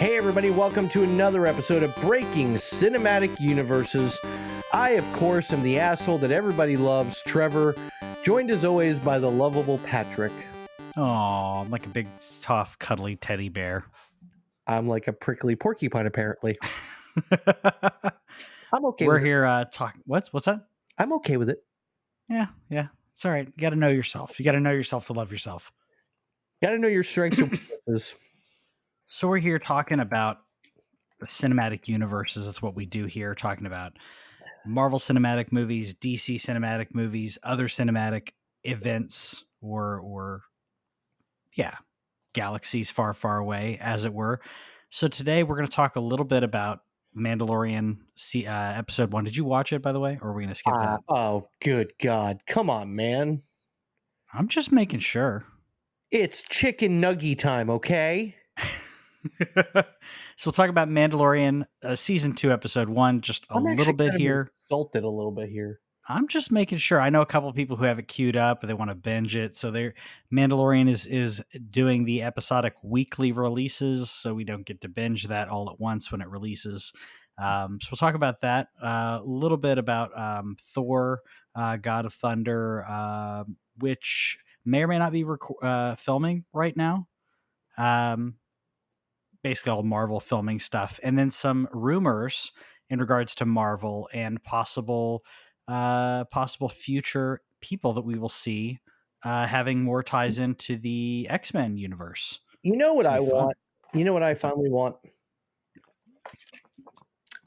Hey everybody, welcome to another episode of Breaking Cinematic Universes. I, of course, am the asshole that everybody loves, Trevor, joined as always by the lovable Patrick. Oh, like a big, tough, cuddly teddy bear. I'm like a prickly porcupine, apparently. I'm okay We're with it. here talking. What's that? I'm okay with it. Yeah. It's all right. You got to know yourself. You got to know yourself to love yourself. Gotta know your strengths and weaknesses. So we're here talking about the cinematic universes. That's what we do here, talking about Marvel cinematic movies, DC cinematic movies, other cinematic events, or galaxies far, far away, as it were. So today we're going to talk a little bit about Mandalorian episode 1. Did you watch it, by the way, or are we going to skip that? Oh, good God. Come on, man. I'm just making sure. It's chicken nuggy time, okay? So we'll talk about Mandalorian season 2, episode 1, just a little bit here. Insulted a little bit here. I'm just making sure. I know a couple of people who have it queued up, but they want to binge it. So Mandalorian is doing the episodic weekly releases, so we don't get to binge that all at once when it releases. So we'll talk about that. A little bit about Thor, God of Thunder, which may or may not be filming right now. Basically all Marvel filming stuff, and then some rumors in regards to Marvel and possible future people that we will see having more ties into the X-Men universe. You know what I want? You know what I finally want?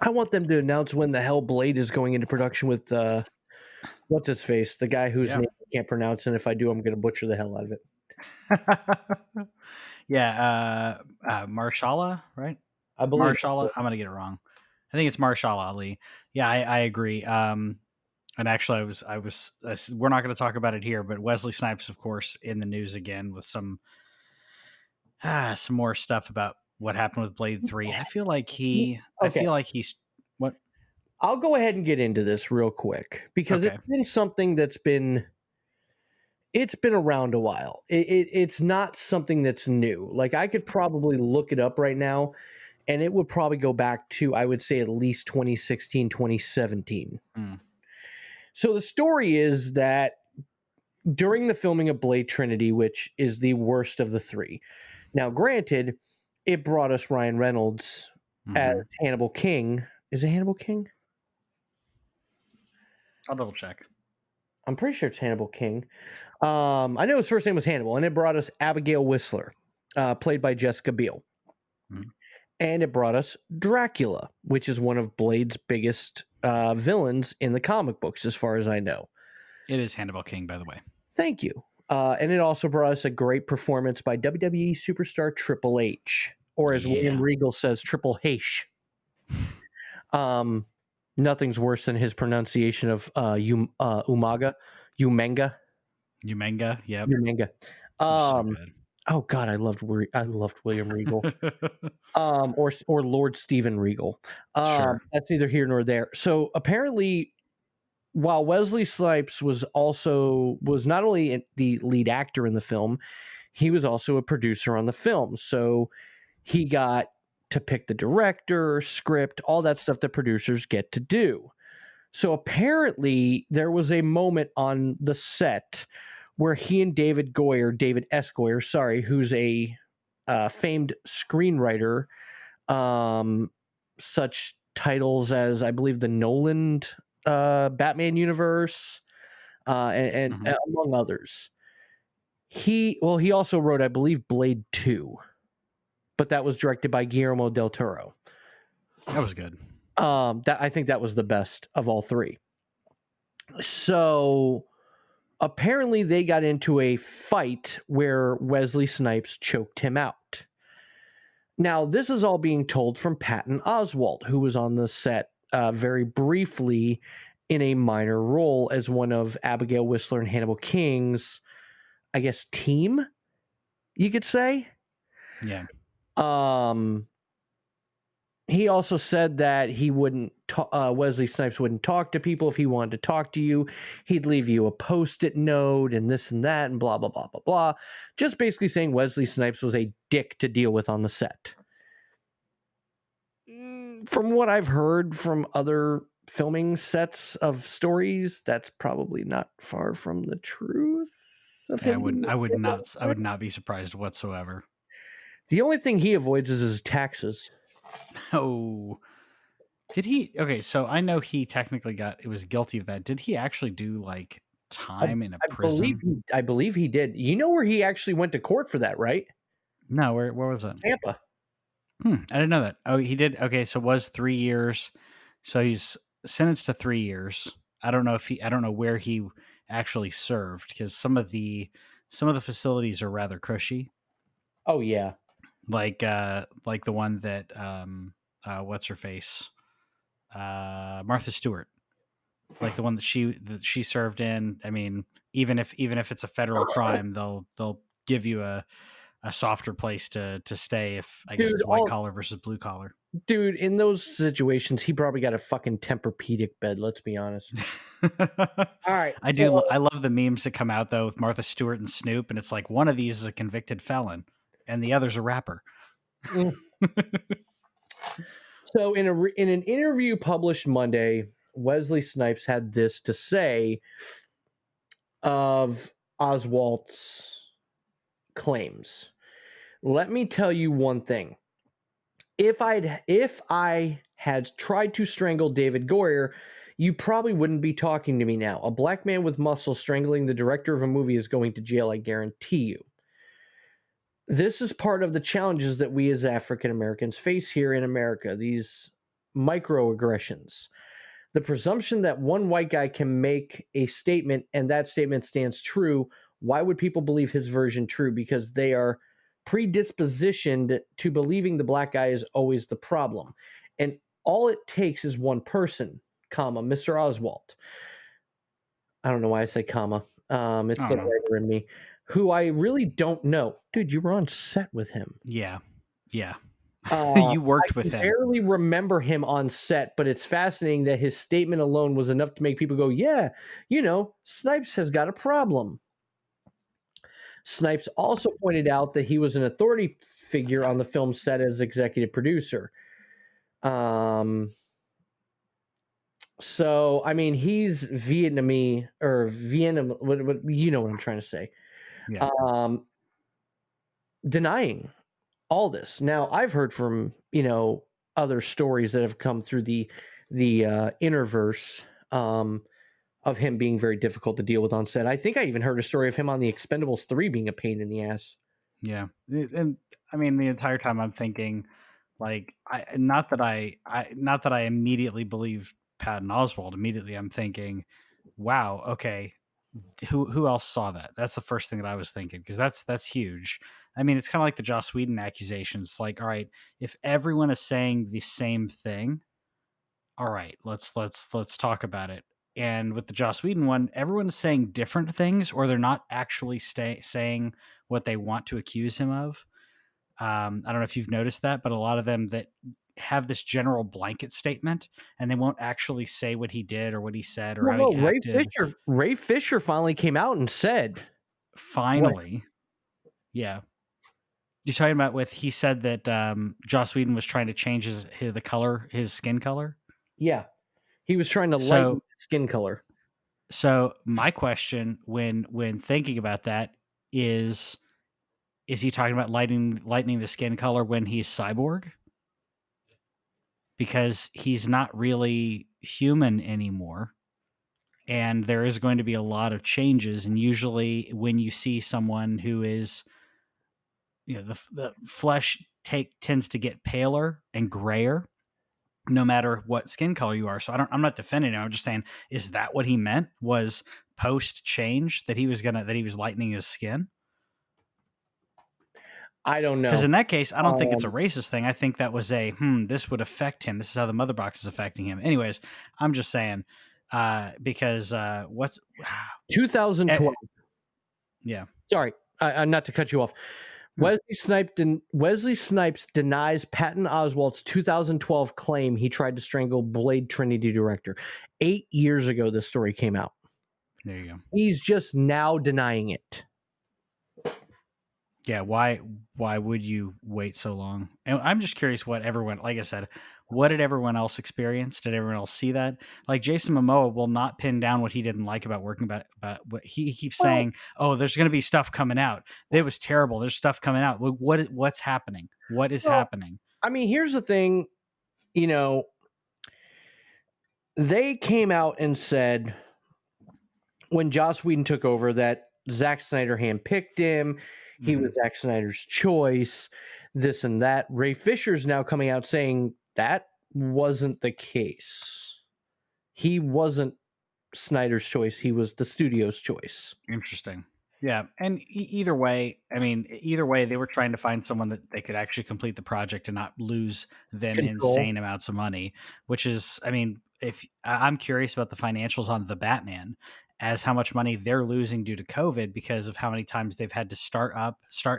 I want them to announce when the hell Blade is going into production with what's his face? The guy whose name I can't pronounce, and if I do, I'm going to butcher the hell out of it. Marshala, right? I believe Marshala. I'm going to get it wrong. I think it's Marshall Ali. Yeah, I agree. And actually, we're not going to talk about it here, but Wesley Snipes, of course, in the news again with some more stuff about what happened with Blade 3. I feel like he's what? I'll go ahead and get into this real quick because it's been something that's been around a while. It's not something that's new. Like, I could probably look it up right now, and it would probably go back to, I would say, at least 2016, 2017. So the story is that during the filming of Blade Trinity, which is the worst of the three, now granted, it brought us Ryan Reynolds as Hannibal King. Is it Hannibal King? I'll double check. I'm pretty sure it's Hannibal King. I know his first name was Hannibal, and it brought us Abigail Whistler, played by Jessica Biel. And it brought us Dracula, which is one of Blade's biggest villains in the comic books, as far as I know. It is Hannibal King, by the way. Thank you. And it also brought us a great performance by WWE superstar Triple H, or as William Regal says, Triple H. Nothing's worse than his pronunciation of Umenga. Yeah. Umenga. So good. Oh God, I loved William Regal. Or Lord Stephen Regal. Sure. That's neither here nor there. So apparently, while Wesley Snipes was not only the lead actor in the film, he was also a producer on the film. So he got to pick the director, script, all that stuff that producers get to do. So apparently there was a moment on the set where he and David S. Goyer, who's a famed screenwriter, such titles as, I believe, the Nolan Batman universe, and among others. He also wrote, I believe, Blade 2, but that was directed by Guillermo del Toro. That was good. I think that was the best of all three. So apparently they got into a fight where Wesley Snipes choked him out. Now, this is all being told from Patton Oswalt, who was on the set very briefly in a minor role as one of Abigail Whistler and Hannibal King's, I guess, team, you could say. Yeah. He also said that he wouldn't Wesley Snipes wouldn't talk to people. If he wanted to talk to you, he'd leave you a Post-it note and this and that and blah, blah, blah, blah, blah. Just basically saying Wesley Snipes was a dick to deal with on the set. From what I've heard from other filming sets of stories, that's probably not far from the truth of Yeah, him being I would not be surprised whatsoever. The only thing he avoids is his taxes. Oh, did he? Okay, so I know he technically was guilty of that. Did he actually do like I, time in a I believe prison? I believe he did. You know where he actually went to court for that, right? No, where was that? Tampa. I didn't know that. Oh, he did. Okay, so it was 3 years. So he's sentenced to 3 years. I don't know I don't know where he actually served because some of the facilities are rather cushy, Oh yeah. like the one that what's her face, Martha Stewart, like the one that she served in. I mean, even if it's a federal crime, they'll give you a softer place to stay if I guess Dude, it's white collar versus blue collar. dude, in those situations, he probably got a fucking Tempur-Pedic bed, let's be honest. All right. So I love the memes that come out though with Martha Stewart and Snoop, and it's like one of these is a convicted felon, and the other's a rapper. mm. So in an interview published Monday, Wesley Snipes had this to say of Oswalt's claims. Let me tell you one thing. If I had tried to strangle David Goyer, you probably wouldn't be talking to me now. A black man with muscle strangling the director of a movie is going to jail, I guarantee you. This is part of the challenges that we as African Americans face here in America, these microaggressions. The presumption that one white guy can make a statement and that statement stands true. Why would people believe his version true? Because they are predispositioned to believing the black guy is always the problem. And all it takes is one person, comma, Mr. Oswald. I don't know why I say comma. It's the writer in me, who I really don't know. Dude, you were on set with him. Yeah. You worked with him. I barely remember him on set, but it's fascinating that his statement alone was enough to make people go, yeah, Snipes has got a problem. Snipes also pointed out that he was an authority figure on the film set as executive producer. So, I mean, he's Vietnamese or Vietnam, what you know what I'm trying to say. Yeah. Denying all this. Now, I've heard from, other stories that have come through the interverse of him being very difficult to deal with on set. I think I even heard a story of him on the Expendables 3 being a pain in the ass. Yeah. And I mean, the entire time I'm thinking, like, not that I immediately believe Patton Oswalt. Immediately, I'm thinking, wow, okay, who else saw that? That's the first thing that I was thinking, because that's huge. I mean, it's kind of like the Joss Whedon accusations. Like, all right, if everyone is saying the same thing, all right, let's talk about it. And with the Joss Whedon one, everyone's saying different things, or they're not actually saying what they want to accuse him of. I don't know if you've noticed that, but a lot of them that have this general blanket statement, and they won't actually say what he did or what he said or how he acted. Ray Fisher finally came out and said, finally, yeah. You're talking about he said that Joss Whedon was trying to change his skin color. Yeah, he was trying to lighten skin color. So my question, when thinking about that, is he talking about lightening the skin color when he's cyborg? Because he's not really human anymore, and there is going to be a lot of changes. And usually, when you see someone who is, the flesh tends to get paler and grayer, no matter what skin color you are. So I'm not defending him. I'm just saying, is that what he meant? Was post change that he was lightening his skin? I don't know. Because in that case, I don't think it's a racist thing. I think that was this would affect him. This is how the mother box is affecting him. Anyways, I'm just saying, because what's 2012? Yeah. Sorry, not to cut you off. Wesley Snipes denies Patton Oswalt's 2012 claim he tried to strangle Blade Trinity director. 8 years ago, this story came out. There you go. He's just now denying it. Yeah, why would you wait so long? And I'm just curious what everyone, like I said, what did everyone else experience? Did everyone else see that? Like Jason Momoa will not pin down what he didn't like about working about what he keeps Well, saying. Oh, there's going to be stuff coming out. It was terrible. There's stuff coming out. What's happening? What is well, happening? I mean, here's the thing, you know, they came out and said when Joss Whedon took over that Zack Snyder handpicked him. He Mhm. was Zack Snyder's choice, this and that. Ray Fisher's now coming out saying that wasn't the case. He wasn't Snyder's choice. He was the studio's choice. Interesting. Yeah, and either way, I mean, either way, they were trying to find someone that they could actually complete the project and not lose them Control. insane amounts of money. Which is, I mean, if I'm curious about the financials on the Batman, as how much money they're losing due to COVID because of how many times they've had to start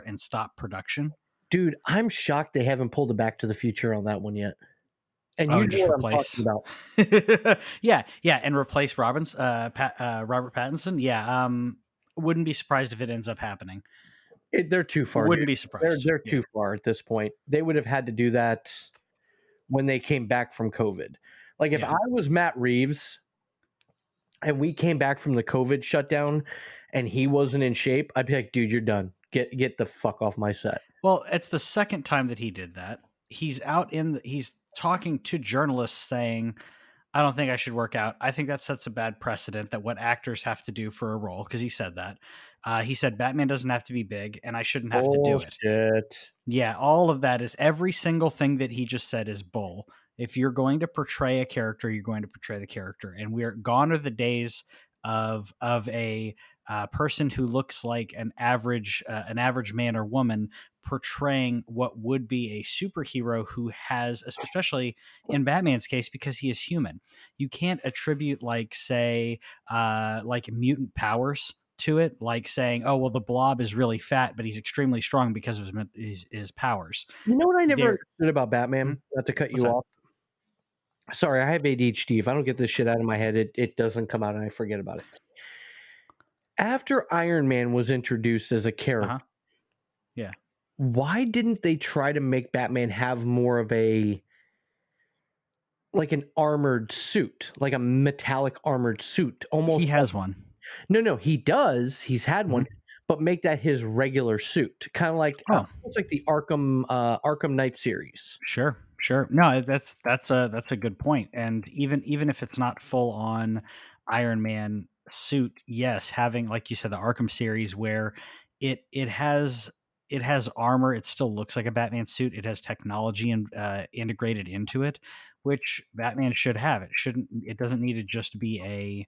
and stop production. Dude, I'm shocked they haven't pulled a Back to the Future on that one yet. And Oh, you and know just what I'm talking replace. about. Yeah, yeah, and replace Robert Pattinson. Yeah, wouldn't be surprised if it ends up happening. They're too far, dude. Wouldn't be surprised. They're Yeah. too far at this point. They would have had to do that when they came back from COVID. Like if Yeah. I was Matt Reeves and we came back from the COVID shutdown and he wasn't in shape, I'd be like, dude, you're done. Get the fuck off my set. Well, it's the second time that he did that. He's talking to journalists saying, I don't think I should work out. I think that sets a bad precedent that what actors have to do for a role, because he said that. He said Batman doesn't have to be big and I shouldn't have to do it. Bullshit. Yeah, all of that is every single thing that he just said is bull. If you're going to portray a character, you're going to portray the character, and we're gone are the days of a person who looks like an average man or woman portraying what would be a superhero who has, especially in Batman's case, because he is human. You can't attribute like say like mutant powers to it, like saying, "Oh, well, the Blob is really fat, but he's extremely strong because of his powers." You know what I never There, understood about hmm? Batman? Not to cut What's you that? off. Sorry, I have ADHD. If I don't get this shit out of my head, it doesn't come out and I forget about it. After Iron Man was introduced as a Uh character, huh. Yeah, why didn't they try to make Batman have more of a like an armored suit, like a metallic armored suit, he almost like has one. no, he does. He's had one, Mhm. but make that his regular suit, kind of like Oh, it's like the Arkham Knight series. sure, sure. No, that's a good point. And even if it's not full on Iron Man suit, yes, having like you said the Arkham series where it has armor, it still looks like a Batman suit. It has technology and integrated into it, which Batman should have. It doesn't need to just be a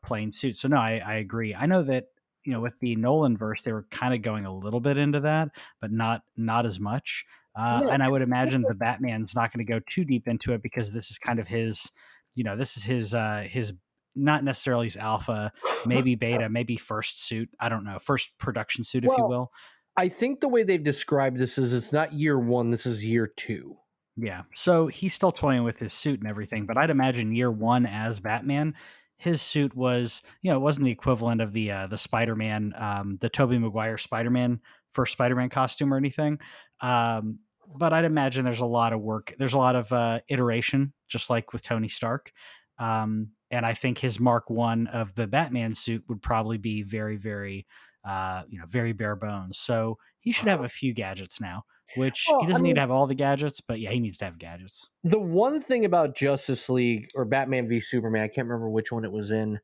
plain suit. So no, I agree. I know that with the Nolan verse, they were kind of going a little bit into that, but not as much. No, And I would imagine the Batman's not going to go too deep into it because this is kind of his, this is his not necessarily his alpha, maybe beta, maybe first suit. I don't know, first production suit, if you well, will. I think the way they've described this is it's not year one. This is year two. Yeah. So he's still toying with his suit and everything, but I'd imagine year one as Batman, his suit was, it wasn't the equivalent of the Spider-Man, the Tobey Maguire Spider-Man, first Spider-Man costume or anything. But I'd imagine there's a lot of work. There's a lot of iteration, just like with Tony Stark. And I think his Mark One of the Batman suit would probably be very, very, very bare bones. So he should have a few gadgets now, which he Well, I doesn't need mean, to have all the gadgets, but yeah, he needs to have gadgets. the one thing about Justice League or Batman v Superman, I can't remember which one it was in,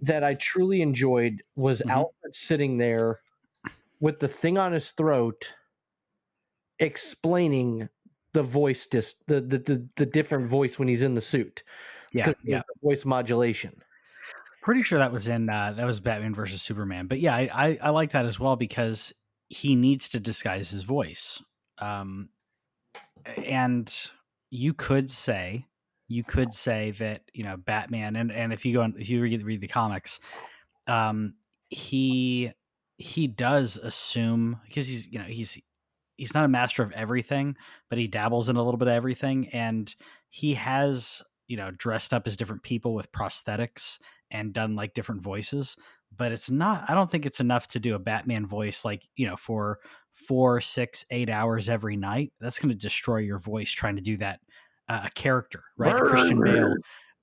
that I truly enjoyed was Hmm. Alfred sitting there with the thing on his throat explaining the voice the different voice when he's in the suit Yeah, because yeah. of the voice modulation. Pretty sure that was Batman versus Superman. But yeah, I like that as well because he needs to disguise his voice. Um, and you could say that Batman and if you read the comics, um, he does assume because he's not a master of everything, but he dabbles in a little bit of everything. And he has, dressed up as different people with prosthetics and done like different voices. But I don't think it's enough to do a Batman voice like, for 4, 6, 8 hours every night. That's going to destroy your voice trying to do that a character, right? A Christian Bale.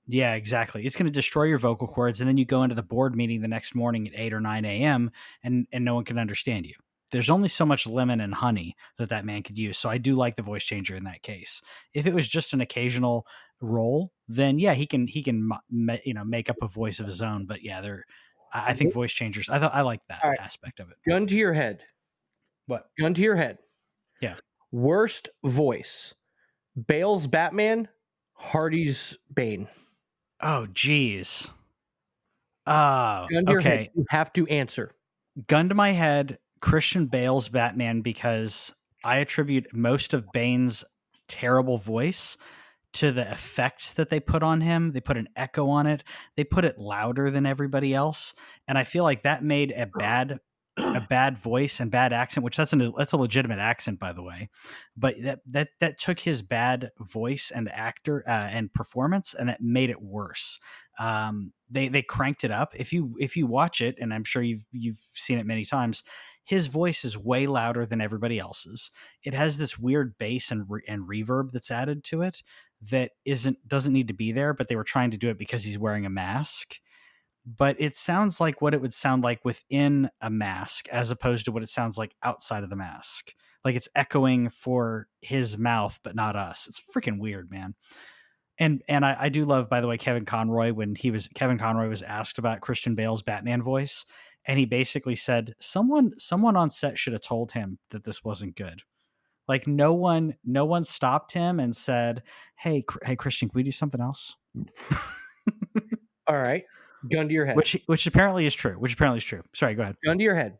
Yeah, exactly. It's going to destroy your vocal cords, and then you go into the board meeting the next morning at 8 or 9 a.m. and no one can understand you. There's only so much lemon and honey that man could use. So I do like the voice changer in that case. If it was just an occasional role, then yeah, he can make up a voice of his own. But yeah, I think voice changers. I like that All right, aspect of it. gun to your head. What? Gun to your head. Yeah. Worst voice: Bale's Batman, Hardy's Bane. Oh, geez. Gun to your head. Okay. You have to answer. Gun to my head, Christian Bale's Batman, because I attribute most of Bane's terrible voice to the effects that they put on him. They put an echo on it. They put it louder than everybody else, and I feel like that made a bad voice and bad accent, which that's a legitimate accent, by the way. But that took his bad voice and actor and performance, and it made it worse. They cranked it up. If you watch it, and I'm sure you've seen it many times, his voice is way louder than everybody else's. It has this weird bass and reverb that's added to it that doesn't need to be there, but they were trying to do it because he's wearing a mask. But it sounds like what it would sound like within a mask as opposed to what it sounds like outside of the mask. Like it's echoing for his mouth, but not us. It's freaking weird, man. And I do love, by the way, Kevin Conroy, when Kevin Conroy was asked about Christian Bale's Batman voice, and he basically said someone on set should have told him that this wasn't good. Like no one stopped him and said, hey Christian, can we do something else? All right. Gun to your head. Which apparently is true. Sorry, go ahead. Gun to your head.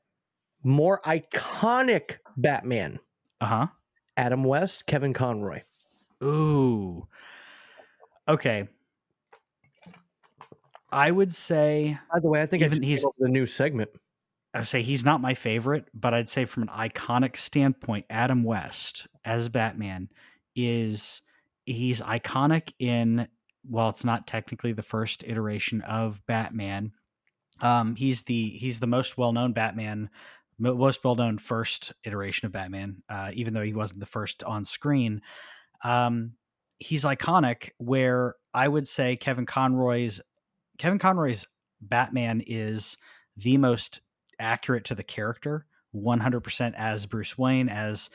More iconic Batman. Uh-huh. Adam West, Kevin Conroy. Ooh. Okay. I would say. By the way, I think he's the new segment. I would say he's not my favorite, but I'd say from an iconic standpoint, Adam West as Batman he's iconic in, well, it's not technically the first iteration of Batman. He's the most well-known Batman, most well-known first iteration of Batman, even though he wasn't the first on screen. He's iconic, where I would say Kevin Conroy's Batman is the most accurate to the character, 100% as Bruce Wayne, as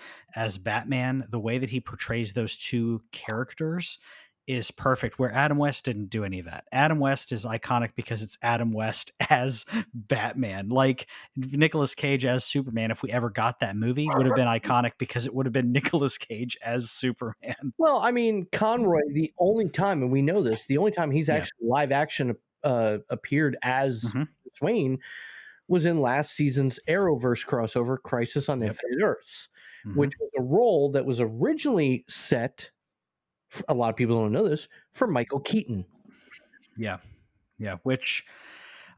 Batman. The way that he portrays those two characters is perfect, where Adam West didn't do any of that. Adam West is iconic because it's Adam West as Batman. Like Nicolas Cage as Superman, if we ever got that movie, would have been iconic because it would have been Nicolas Cage as Superman. Well, I mean, Conroy, the only time, and we know this, the only time he's actually live action appeared as Bruce Wayne was in last season's Arrowverse crossover, Crisis on Infinite Earths, which was a role that was originally set, a lot of people don't know this, for Michael Keaton. Yeah. Which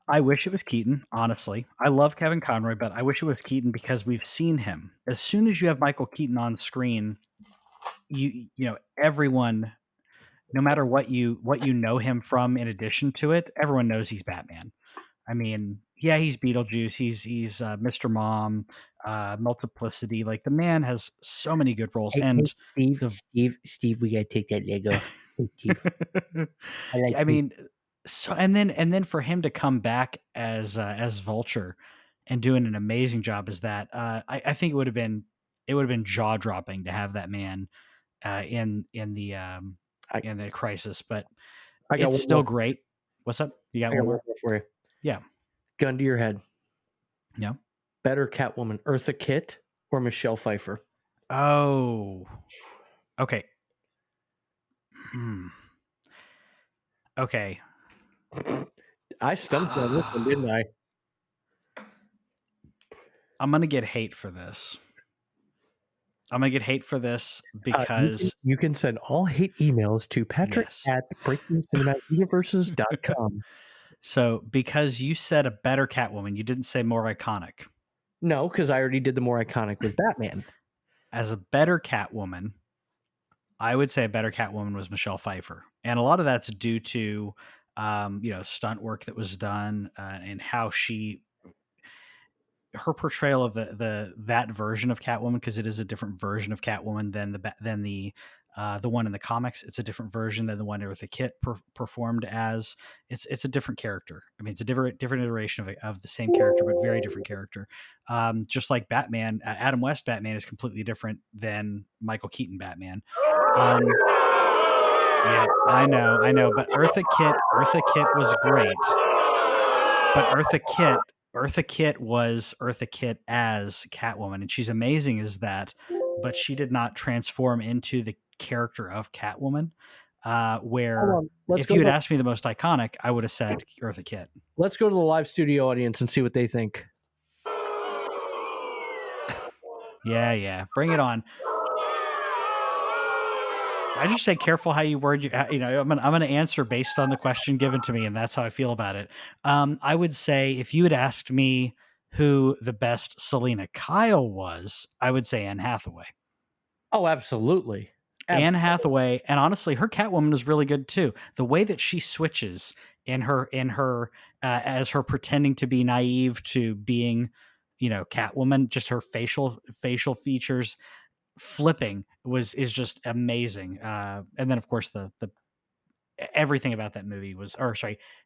I wish it was Keaton, honestly. I love Kevin Conroy, but I wish it was Keaton because we've seen him. As soon as you have Michael Keaton on screen, you know, everyone, no matter what you know him from in addition to it, everyone knows he's Batman. I mean, yeah, he's Beetlejuice. He's Mr. Mom, Multiplicity. Like the man has so many good roles. And Steve, we gotta take that leg off. I mean, so and then for him to come back as Vulture and doing an amazing job as that, I think it would have been jaw dropping to have that man in the Crisis. But it's still great. What's up? You got one more for you? Yeah. Gun to your head. Yeah. Better Catwoman, Eartha Kitt or Michelle Pfeiffer? Oh. Okay. Okay. I stumped on this one, didn't I? I'm going to get hate for this. Because you can send all hate emails to Patrick at breakingcinematicuniverses.com. So, because you said a better Catwoman, you didn't say more iconic. No, because I already did the more iconic with Batman. As a better Catwoman, I would say a better Catwoman was Michelle Pfeiffer. And a lot of that's due to, stunt work that was done and how her portrayal of that version of Catwoman, because it is a different version of Catwoman than the The one in the comics, it's a different version than the one Eartha Kitt performed as. It's a different character. I mean, it's a different iteration of the same character, but very different character. Just like Batman, Adam West Batman is completely different than Michael Keaton Batman. Yeah, I know, but Eartha Kitt was great. But Eartha Kitt was Eartha Kitt as Catwoman, and she's amazing as that. But she did not transform into the character of Catwoman. Where if you had asked me the most iconic, I would have said Eartha Kitt. Let's go to the live studio audience and see what they think. Yeah, bring it on. I just say careful how you word your. I'm gonna answer based on the question given to me, and that's how I feel about it. I would say if you had asked me who the best Selena Kyle was, I would say Anne Hathaway. Oh, absolutely. Anne Hathaway, and honestly, her Catwoman is really good too. The way that she switches in her as her pretending to be naive to being, Catwoman, just her facial features flipping is just amazing. And then of course the everything about that movie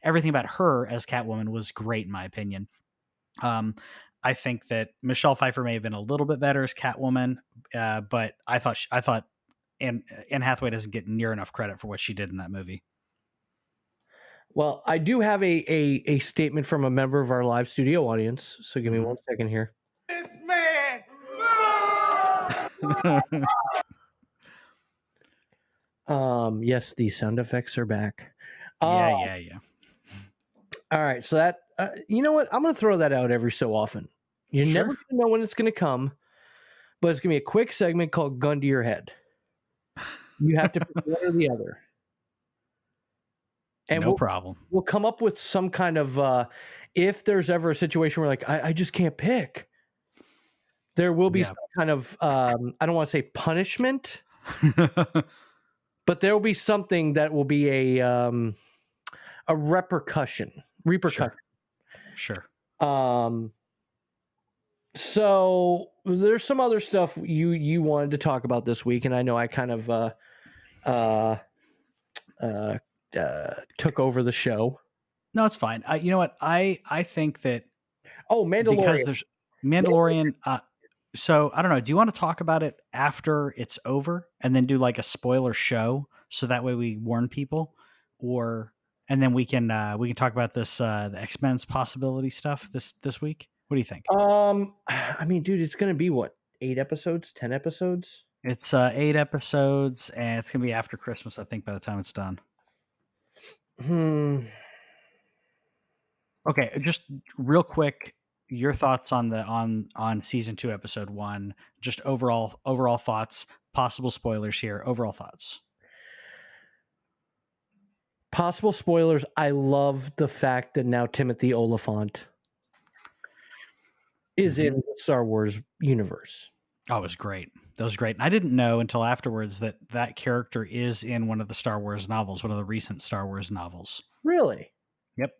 everything about her as Catwoman was great in my opinion. I think that Michelle Pfeiffer may have been a little bit better as Catwoman, but I thought Anne Hathaway doesn't get near enough credit for what she did in that movie. Well, I do have a statement from a member of our live studio audience, so give me 1 second here. This man. Yes, the sound effects are back. Yeah. All right, so that you know what? I'm going to throw that out every so often. You're never going to know when it's going to come, but it's going to be a quick segment called "Gun to Your Head." You have to pick one or the other. And no problem. We'll come up with some kind of if there's ever a situation where like I just can't pick. There will be some kind of I don't want to say punishment, but there will be something that will be a repercussion. Sure. So there's some other stuff you wanted to talk about this week, and I know I kind of took over the show. No, it's fine. You know what? I think that Mandalorian. Because there's Mandalorian. So I don't know. Do you want to talk about it after it's over and then do like a spoiler show so that way we warn people, and then we can talk about this the X-Men's possibility stuff this week? What do you think? I mean, dude, it's gonna be what, 8 episodes, 10 episodes? It's 8 episodes, and it's gonna be after Christmas, I think, by the time it's done. Okay, just real quick, your thoughts on season 2, episode 1. Just overall thoughts. Possible spoilers here. Overall thoughts. Possible spoilers. I love the fact that now Timothy Olyphant is in the Star Wars universe. Oh, it was great. That was great. And I didn't know until afterwards that character is in one of the Star Wars novels, one of the recent Star Wars novels. Really? Yep.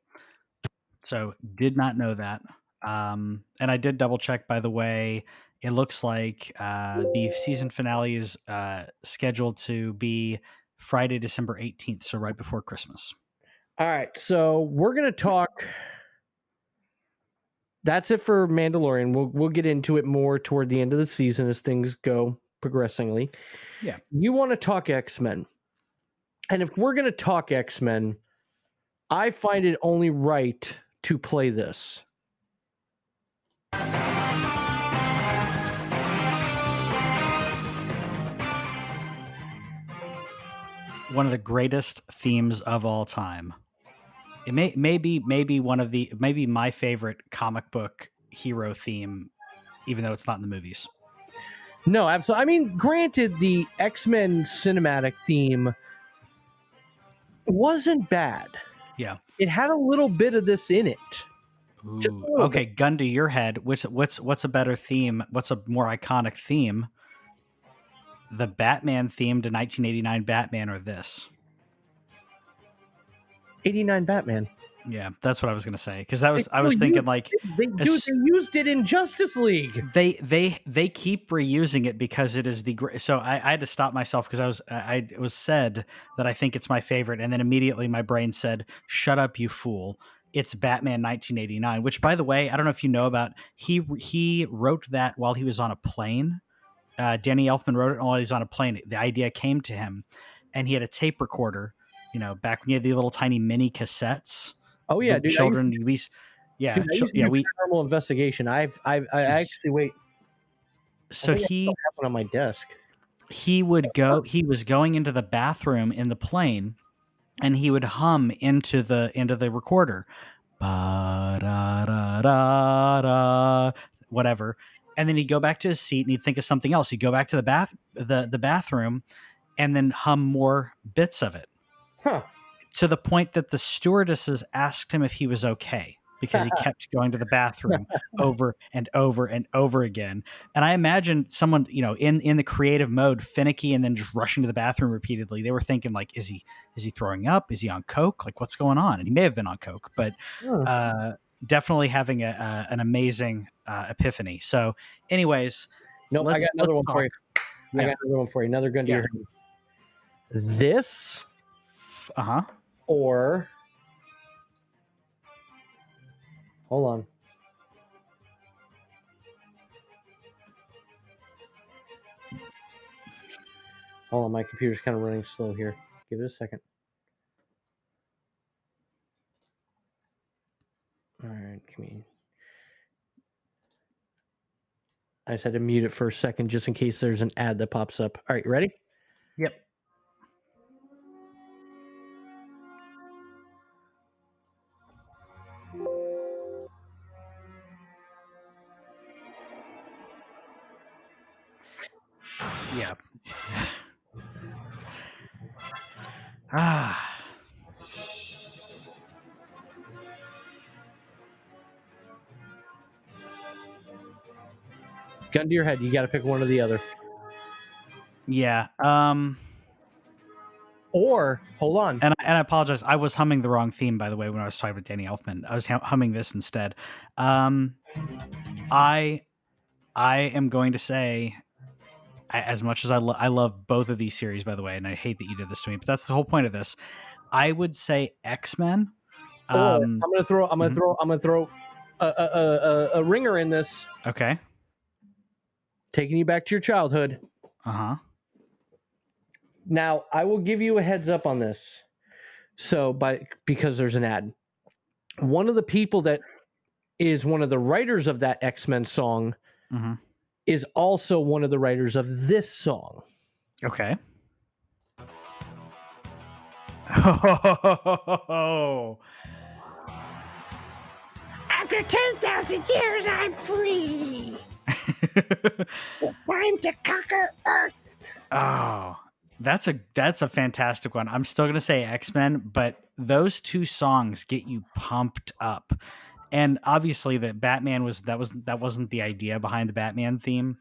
So did not know that. And I did double check, by the way. It looks like the season finale is scheduled to be Friday, December 18th. So right before Christmas. All right. So we're going to talk. That's it for Mandalorian. We'll get into it more toward the end of the season as things go progressingly. Yeah. You want to talk X-Men. And if we're going to talk X-Men, I find it only right to play this. One of the greatest themes of all time. It may be my favorite comic book hero theme, even though it's not in the movies. No, absolutely. I mean, granted, the X-Men cinematic theme wasn't bad. Yeah, it had a little bit of this in it. Okay, gun to your head. What's a better theme? What's a more iconic theme? The Batman theme to 1989 Batman, or this? 89 Batman. Yeah, that's what I was gonna say, because I was thinking like, they used it in Justice League. they keep reusing it because it is so I had to stop myself because I it was said that I think it's my favorite, and then immediately my brain said, "Shut up, you fool! It's Batman 1989." Which, by the way, I don't know if you know about. He wrote that while he was on a plane. Danny Elfman wrote it while he was on a plane. The idea came to him, and he had a tape recorder. You know, back when you had the little tiny mini cassettes. Oh yeah, The dude. children, yeah, I used to do Paranormal Investigation. I actually wait. So I still have one on my desk. He would go. He was going into the bathroom in the plane, and he would hum into the recorder, ba-da-da-da-da, whatever. And then he'd go back to his seat and he'd think of something else. He'd go back to the bathroom, and then hum more bits of it. Huh. To the point that the stewardesses asked him if he was okay, because he kept going to the bathroom over and over and over again. And I imagine someone, you know, in the creative mode, finicky, and then just rushing to the bathroom repeatedly. They were thinking like, is he throwing up? Is he on coke? Like, what's going on? And he may have been on coke, but definitely having an amazing epiphany. So anyways, nope, I got another one for you. Yeah. I got another one for you. Another gun to your head. This or hold on. Hold on, my computer's kind of running slow here. Give it a second. All right, give me. I just had to mute it for a second just in case there's an ad that pops up. All right, you ready? Yep. Yeah. Gun to your head. You got to pick one or the other. Yeah. Or hold on. And I apologize. I was humming the wrong theme, by the way, when I was talking with Danny Elfman. I was humming this instead. I am going to say, as much as I love both of these series, by the way, and I hate that you did this to me, but that's the whole point of this. I would say X-Men. I'm gonna throw a ringer in this. Okay. Taking you back to your childhood. Now, I will give you a heads up on this. So, because there's an ad. One of the people that is one of the writers of that X-Men song is also one of the writers of this song. Okay. Oh. After 10,000 years, I'm free. Time to conquer Earth. Oh, that's a fantastic one. I'm still gonna say X-Men, but those two songs get you pumped up. And obviously, that Batman that wasn't the idea behind the Batman theme.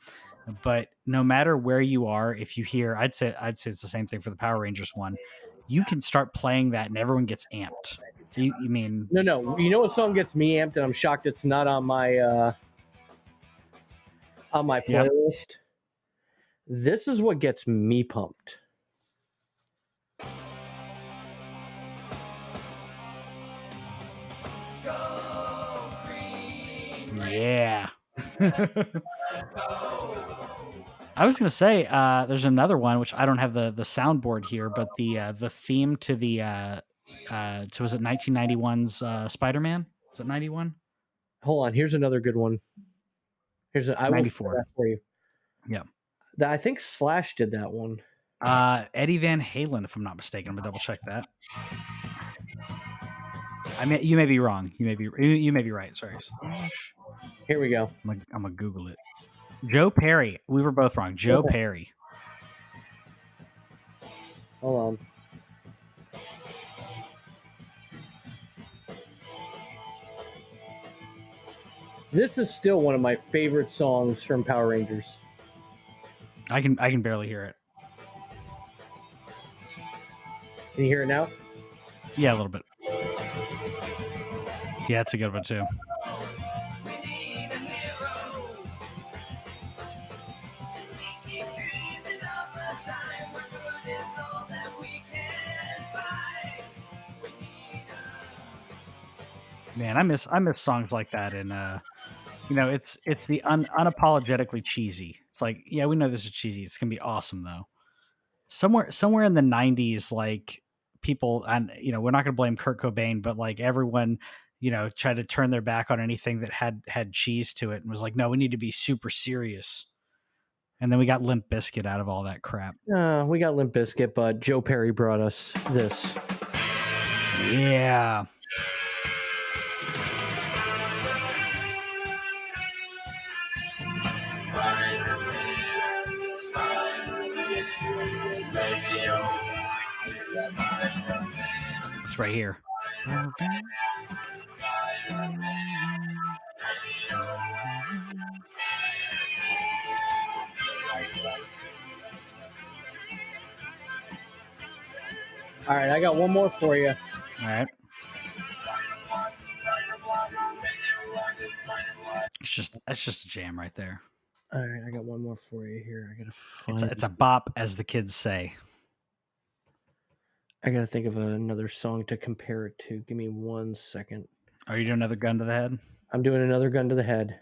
But no matter where you are, if you hear, I'd say it's the same thing for the Power Rangers one. You can start playing that, and everyone gets amped. You mean no? You know what song gets me amped, and I'm shocked it's not on my playlist. Yep. This is what gets me pumped. Yeah. I was gonna say there's another one which I don't have the soundboard here, but the theme to the so was it 1991's Spider-Man? Was it 91? Hold on, here's another good one. I will 94 that for you. Yeah, I think Slash did that one. Eddie Van Halen, if I'm not mistaken. I'm gonna double check that. I mean, you may be wrong. You may be right. Sorry. Here we go. I'm gonna Google it. Joe Perry. We were both wrong. Joe Perry. Hold on. This is still one of my favorite songs from Power Rangers. I can barely hear it. Can you hear it now? Yeah, a little bit. Yeah, it's a good one too. Man, I miss songs like that, and it's the unapologetically cheesy. It's like, yeah, we know this is cheesy. It's gonna be awesome though. Somewhere in the '90s, like people, and we're not gonna blame Kurt Cobain, but like everyone, tried to turn their back on anything that had cheese to it, and was like, no, we need to be super serious. And then we got Limp Bizkit out of all that crap. We got Limp Bizkit, but Joe Perry brought us this. Yeah. It's right here. All right, I got one more for you. All right. That's just a jam right there. All right, I got one more for you here. I gotta find. It's a bop, as the kids say. I gotta think of another song to compare it to. Give me 1 second. Are you doing another gun to the head? I'm doing another gun to the head.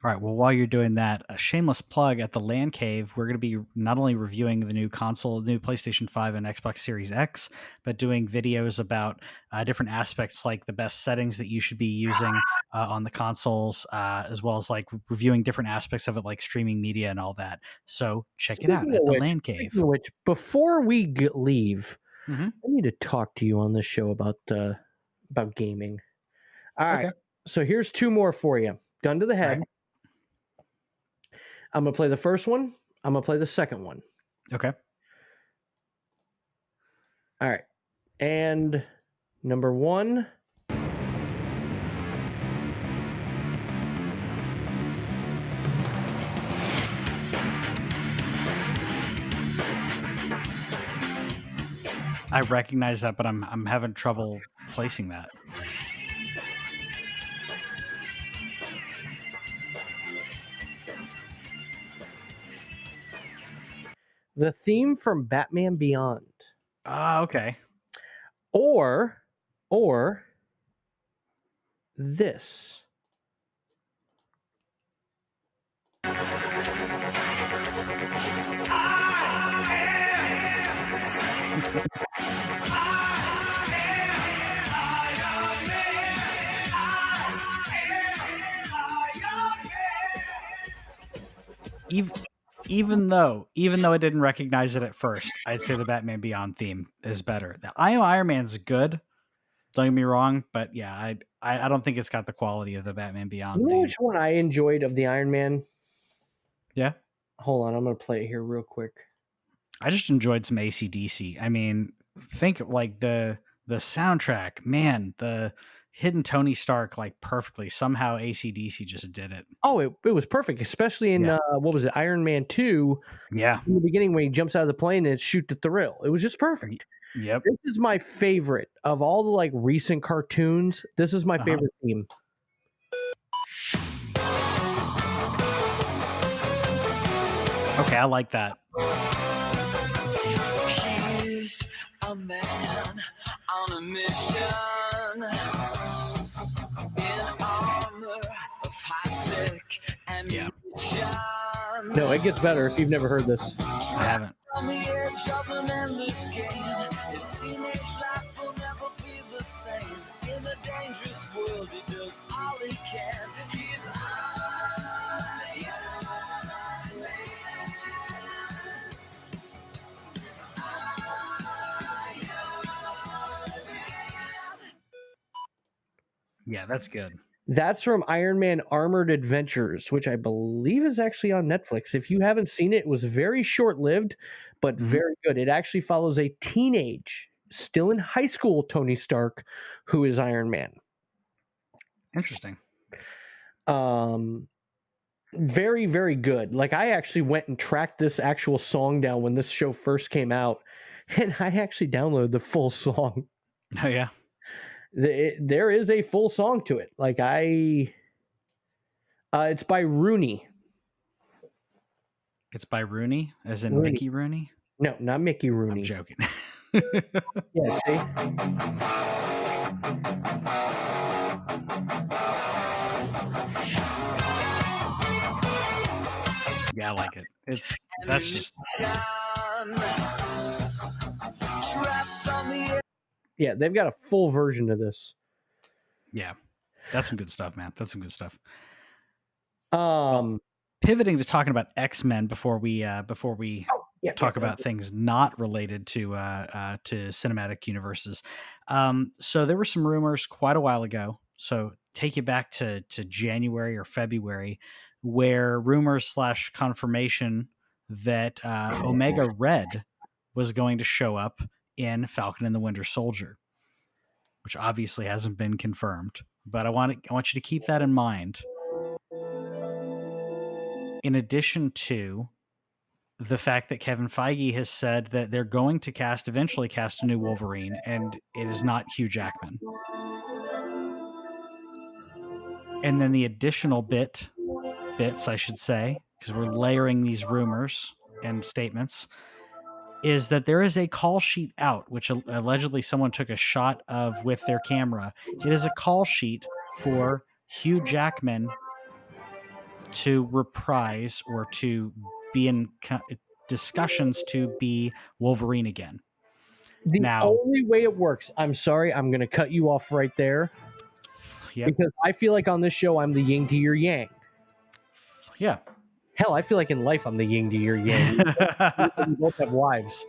All right. Well, while you're doing that, a shameless plug at TheLanCave. We're going to be not only reviewing the new PlayStation 5 and Xbox Series X, but doing videos about different aspects, like the best settings that you should be using on the consoles, as well as like reviewing different aspects of it, like streaming media and all that. So check it out at TheLanCave. Which, before we leave, mm-hmm. I need to talk to you on this show about gaming. All right. So here's two more for you. Gun to the head. Right. I'm going to play the first one. I'm going to play the second one. Okay. All right. And number one. I recognize that, but I'm having trouble placing that. The theme from Batman Beyond. Okay. Or this. Even though I didn't recognize it at first, I'd say the Batman Beyond theme is better. The I Am Iron Man's good. Don't get me wrong, but yeah, I don't think it's got the quality of the Batman Beyond theme. Which one I enjoyed of the Iron Man? Yeah. Hold on, I'm going to play it here real quick. I just enjoyed some AC/DC. I mean, think like the soundtrack, man, the hidden Tony Stark like perfectly. Somehow AC/DC just did it. Oh, it was perfect, especially in what was it, Iron Man 2? Yeah. In the beginning when he jumps out of the plane and it's shoot the thrill. It was just perfect. Yep. This is my favorite of all the like recent cartoons. This is my favorite theme. Okay, I like that. He's a man on a mission in armor of high-tech ammunition. No, it gets better if you've never heard this. I haven't. On the edge of an endless game, his teenage life will never be the same. In a dangerous world, he does all he can. He's Yeah, that's good. That's from Iron Man Armored Adventures, which I believe is actually on Netflix. If you haven't seen it, it was very short-lived, but very good. It actually follows a teenage, still in high school, Tony Stark, who is Iron Man. Interesting. Very, very good. Like, I actually went and tracked this actual song down when this show first came out, and I actually downloaded the full song. Oh, yeah? There is a full song to it. Like it's by Rooney. It's by Rooney, as in Rooney. Mickey Rooney? No, not Mickey Rooney. I'm joking. Yeah, see? Yeah, I like it. That's just Yeah, they've got a full version of this. Yeah. That's some good stuff, man. That's some good stuff. Pivoting to talking about X-Men before we talk about things not related to cinematic universes. So there were some rumors quite a while ago. So take you back to January or February, where rumors / confirmation that Omega Red was going to show up in Falcon and the Winter Soldier, which obviously hasn't been confirmed. But I want you to keep that in mind. In addition to the fact that Kevin Feige has said that they're going to eventually cast a new Wolverine, and it is not Hugh Jackman. And then the additional bits, I should say, because we're layering these rumors and statements, is that there is a call sheet out, which allegedly someone took a shot of with their camera. It is a call sheet for Hugh Jackman to reprise or to be in discussions to be Wolverine again. The only way it works, I'm sorry, I'm going to cut you off right there. Yep. Because I feel like on this show, I'm the yin to your yang. Yeah. Hell, I feel like in life, I'm the yin to your yang. We both have wives.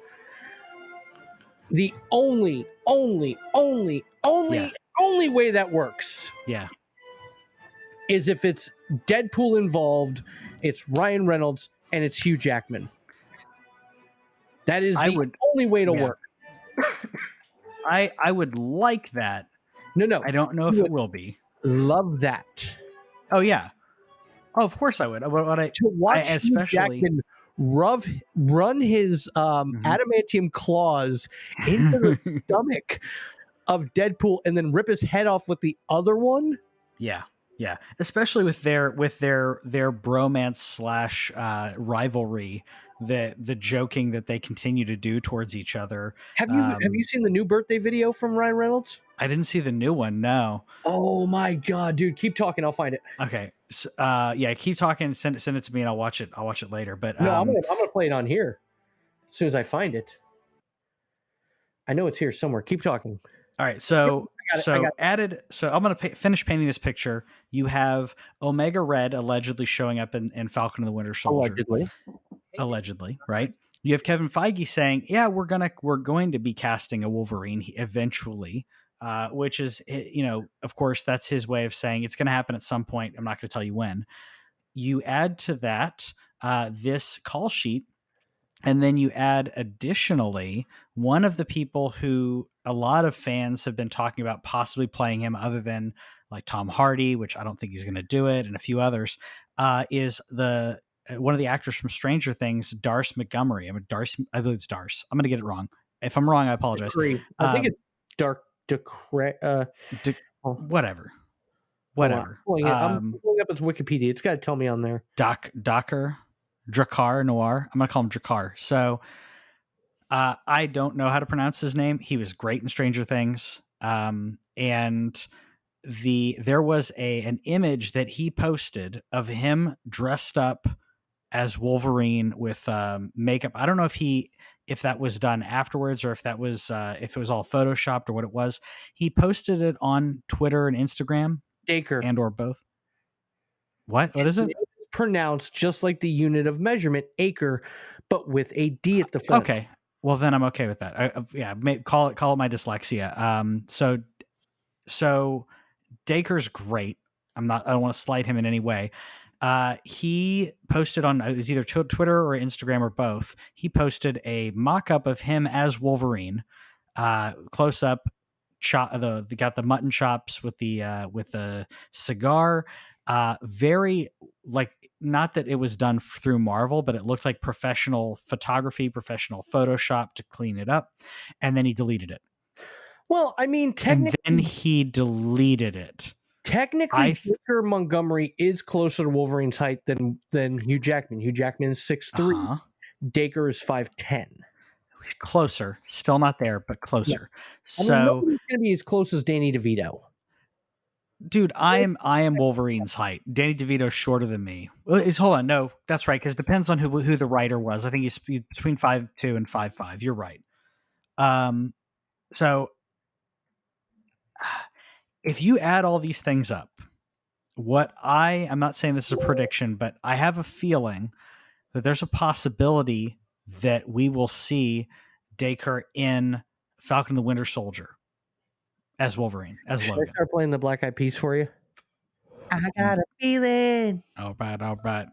The only way that works. Yeah. Is if it's Deadpool involved, it's Ryan Reynolds, and it's Hugh Jackman. That is the only way to work. I would like that. No. I don't know if it will be. Love that. Oh, yeah. Oh, of course I would. To watch Hugh Jackman run his adamantium claws into the stomach of Deadpool and then rip his head off with the other one. Yeah. Yeah, especially with their bromance / rivalry, the joking that they continue to do towards each other. Have you seen the new birthday video from Ryan Reynolds? I didn't see the new one. No. Oh my god, dude! Keep talking. I'll find it. Okay. So, yeah, keep talking. Send it to me, and I'll watch it. I'll watch it later. But no, I'm gonna play it on here as soon as I find it. I know it's here somewhere. Keep talking. All right. So I'm going to finish painting this picture. You have Omega Red allegedly showing up in Falcon and the Winter Soldier. Allegedly, right? You have Kevin Feige saying, "Yeah, we're going to be casting a Wolverine eventually," which is, of course, that's his way of saying it's going to happen at some point. I'm not going to tell you when. You add to that this call sheet. And then you add additionally one of the people who a lot of fans have been talking about possibly playing him, other than like Tom Hardy, which I don't think he's going to do it, and a few others, is one of the actors from Stranger Things, Darce Montgomery. I believe it's Darce. I'm going to get it wrong. If I'm wrong, I apologize. I think it's whatever. I'm pulling up his Wikipedia. It's got to tell me on there. Drakkar Noir. I'm going to call him Drakkar. So I don't know how to pronounce his name. He was great in Stranger Things. And there was an image that he posted of him dressed up as Wolverine with makeup. I don't know if that was done afterwards or if it was all photoshopped or what it was. He posted it on Twitter and Instagram. Dacre. And or both. What is it? Pronounced just like the unit of measurement, acre, but with a D at the front. Okay, well then I'm okay with that. Call it my dyslexia. So Dacre's great. I don't want to slight him in any way. He posted on, it was either Twitter or Instagram or both. He posted a mock-up of him as Wolverine, close up. They got the mutton chops with the cigar. Very, like, not that it was done through Marvel, but it looked like professional photography, professional Photoshop to clean it up, and then he deleted it. Well, I mean, and then he deleted it. Technically, Dacre Montgomery is closer to Wolverine's height than Hugh Jackman. Hugh Jackman is 6'3". Dacre is 5'10". Closer, still not there, but closer. Yeah. So I mean, nobody's gonna be as close as Danny DeVito. Dude, I am Wolverine's height. Danny DeVito's shorter than me. Hold on, no, that's right, because it depends on who the writer was. I think he's between 5'2" and 5'5". You're right. So if you add all these things up, I'm not saying this is a prediction, but I have a feeling that there's a possibility that we will see Dacre in Falcon and the Winter Soldier as Wolverine, as Logan. Should I start playing the Black Eyed Peas for you? I got a feeling. All right.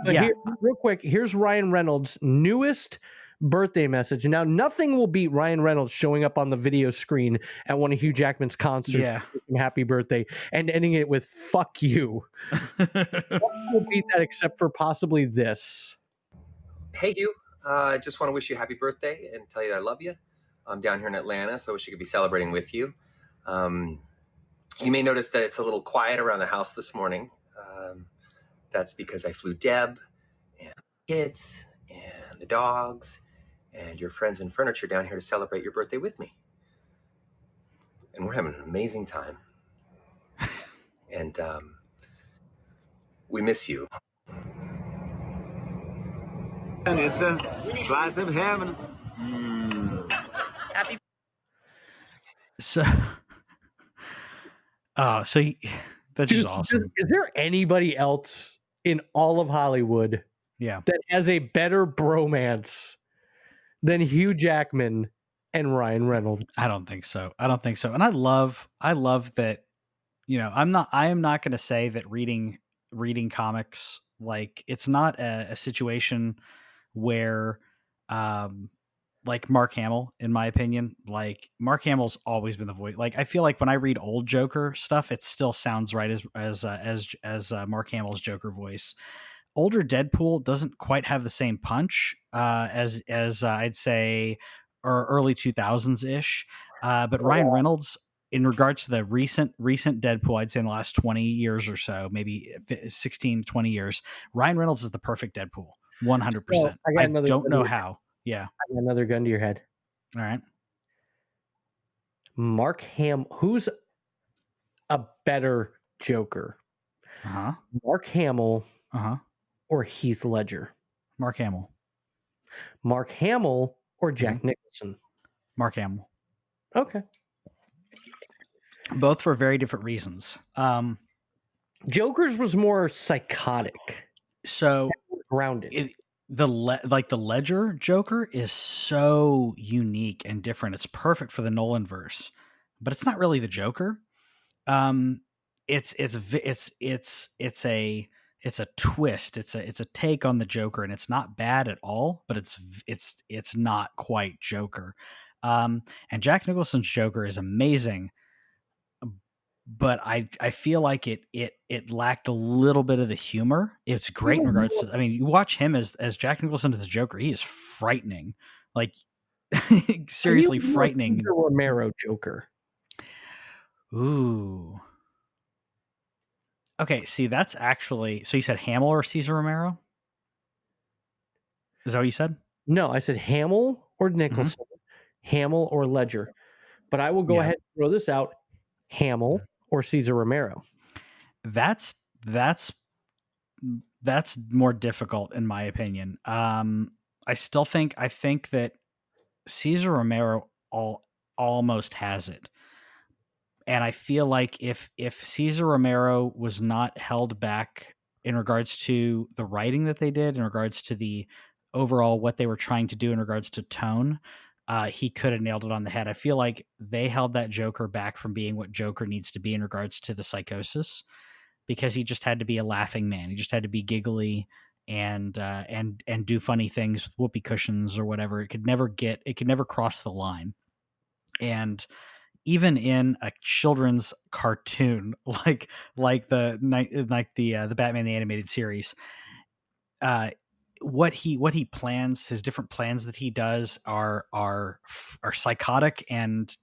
Here, real quick, here's Ryan Reynolds' newest birthday message. Now, nothing will beat Ryan Reynolds showing up on the video screen at one of Hugh Jackman's concerts. Yeah. Happy birthday, and ending it with "fuck you." Nothing will beat that except for possibly this. Hey, Hugh. I just want to wish you a happy birthday and tell you that I love you. I'm down here in Atlanta, so I wish I could be celebrating with you. You may notice that it's a little quiet around the house this morning. That's because I flew Deb and the kids and the dogs and your friends and furniture down here to celebrate your birthday with me. And we're having an amazing time. And we miss you. And it's a slice of heaven. Happy. So that's just awesome. Is there anybody else in all of Hollywood that has a better bromance than Hugh Jackman and Ryan Reynolds? I don't think so. And I love that, I am not going to say that reading comics, like, it's not a situation where like Mark Hamill, in my opinion, like, Mark Hamill's always been the voice. Like, I feel like when I read old Joker stuff, it still sounds right as Mark Hamill's Joker voice. Older Deadpool doesn't quite have the same punch as I'd say, or early 2000s ish. But Ryan Reynolds, in regards to the recent Deadpool, I'd say in the last 20 years or so, maybe 16, 20 years, Ryan Reynolds is the perfect Deadpool. 100%. I don't know how. Yeah. I got another gun to your head. All right. Mark Hamill, who's a better Joker? Mark Hamill or Heath Ledger? Mark Hamill. Mark Hamill or Jack Nicholson? Mark Hamill. Okay. Both for very different reasons. Joker's was more psychotic. So grounded. The Ledger Joker is so unique and different. It's perfect for the Nolan verse, but it's not really the Joker. It's a twist. It's a take on the Joker, and it's not bad at all, but it's not quite Joker. And Jack Nicholson's Joker is amazing, but I feel like it lacked a little bit of the humor. It's great in regards to, I mean, you watch him as Jack Nicholson as the Joker, he is frightening, like seriously frightening. Cesar Romero Joker. Ooh. Okay, see, that's actually, so you said Hamill or Cesar Romero? Is that what you said? No, I said Hamill or Nicholson, Hamill or Ledger. But I will go ahead and throw this out. Hamill or Cesar Romero. That's more difficult in my opinion. I think that Cesar Romero almost has it. And I feel like if Cesar Romero was not held back in regards to the writing that they did, in regards to the overall what they were trying to do in regards to tone, he could have nailed it on the head. I feel like they held that Joker back from being what Joker needs to be in regards to the psychosis, because he just had to be a laughing man. He just had to be giggly and do funny things with whoopee cushions or whatever. It could never cross the line. And even in a children's cartoon like the Batman the Animated Series, what he plans, his different plans that he does are psychotic and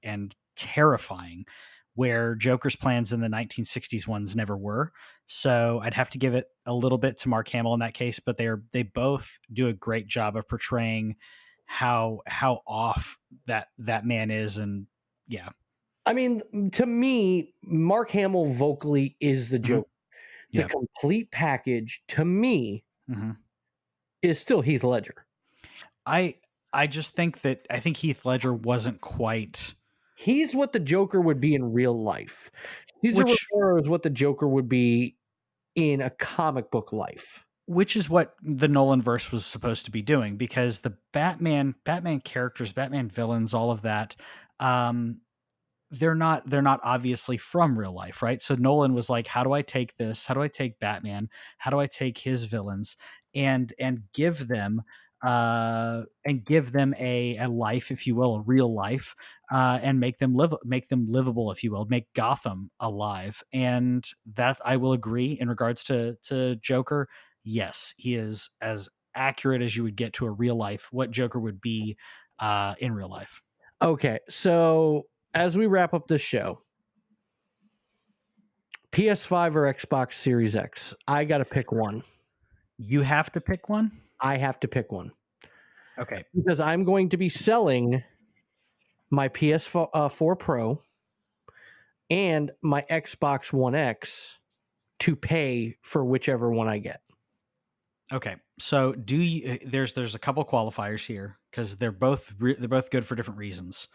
terrifying, where Joker's plans in the 1960s ones never were. So I'd have to give it a little bit to Mark Hamill in that case, but they both do a great job of portraying how off that man is. And yeah. I mean, to me, Mark Hamill vocally is the Joker. The Yeah. complete package, to me, is still Heath Ledger. I just think that I think Heath Ledger wasn't quite. He's what the Joker would be in real life. Cesar Romero is what the Joker would be in a comic book life. Which is what the Nolan verse was supposed to be doing, because the Batman characters, Batman villains, all of that, they're not obviously from real life, right? So Nolan was like, how do I take this? How do I take Batman? How do I take his villains and give them a life, if you will, a real life, and make them livable, if you will, make Gotham alive. And that, I will agree, in regards to Joker. Yes, he is as accurate as you would get to a real life, what Joker would be in real life. Okay, so as we wrap up this show, PS5 or Xbox Series X? I got to pick one. You have to pick one? I have to pick one. Okay. Because I'm going to be selling my PS4 Pro and my Xbox One X to pay for whichever one I get. Okay. So do you, there's a couple qualifiers here, because they're both good for different reasons.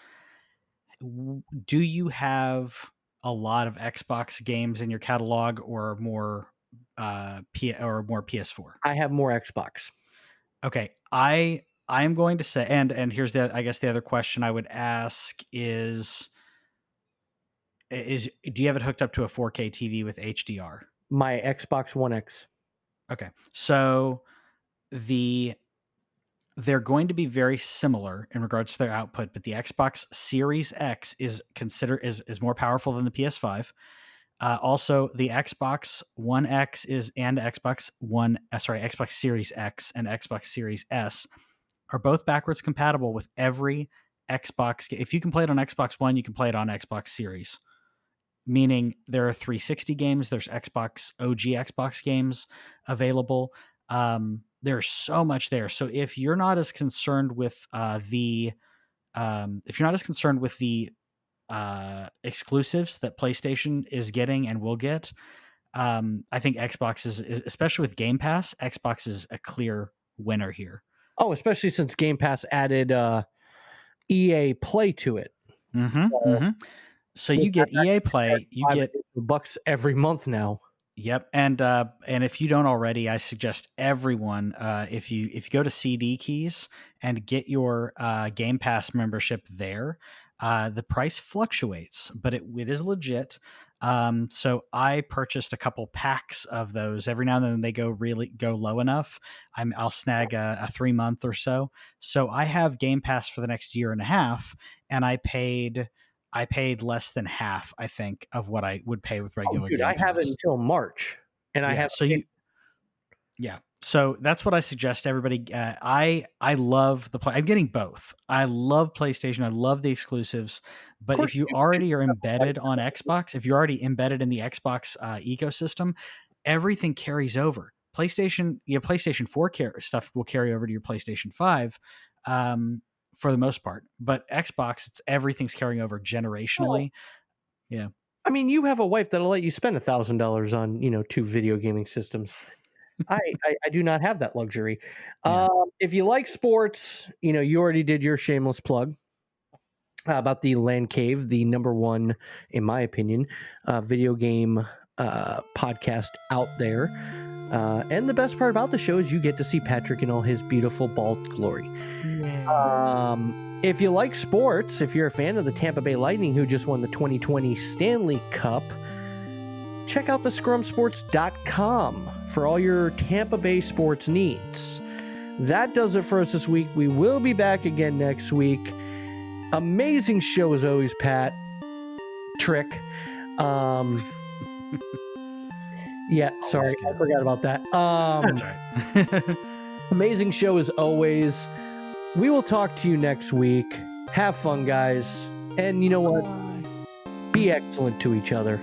Do you have a lot of Xbox games in your catalog, or more PS4? I have more Xbox. Okay. I am going to say, and here's the other question I would ask is do you have it hooked up to a 4K TV with HDR? My Xbox One X. Okay. So they're going to be very similar in regards to their output, but the Xbox Series X is more powerful than the PS5. Also, the Xbox One X Xbox Series X and Xbox Series S are both backwards compatible with every Xbox. If you can play it on Xbox One, you can play it on Xbox Series. Meaning there are 360 games, there's OG Xbox games available. There's so much there. So if you're not as concerned with the exclusives that PlayStation is getting and will get, I think Xbox is, especially with Game Pass, Xbox is a clear winner here. Oh, especially since Game Pass added EA Play to it. So you get EA Play, you get $5 every month now. Yep, and if you don't already, I suggest everyone, if you go to CD Keys and get your Game Pass membership there, the price fluctuates, but it is legit. So I purchased a couple packs of those. Every now and then they go low enough, I'll snag a 3-month or so. So I have Game Pass for the next year and a half, and I paid less than half, I think, of what I would pay with regular Game Pass. I have it until March, and I have. So that's what I suggest everybody. I love I'm getting both. I love PlayStation. I love the exclusives. But if you already are embedded on Xbox, if you're already embedded in the Xbox ecosystem, everything carries over. PlayStation 4 stuff will carry over to your PlayStation 5. For the most part, but Xbox, everything's carrying over generationally. Yeah. I mean, you have a wife that'll let you spend $1,000 on, 2 video gaming systems. I do not have that luxury. Yeah. If you like sports, you already did your shameless plug about the TheLanCave, the #1, in my opinion, video game podcast out there. And the best part about the show is you get to see Patrick in all his beautiful bald glory. If you like sports, if you're a fan of the Tampa Bay Lightning, who just won the 2020 Stanley Cup, check out thescrumsports.com for all your Tampa Bay sports needs. That does it for us this week. We will be back again next week. Amazing show as always, Pat. Trick. Yeah, sorry, I forgot about that. That's all right. Amazing show as always. We will talk to you next week. Have fun, guys. And you know what? Be excellent to each other.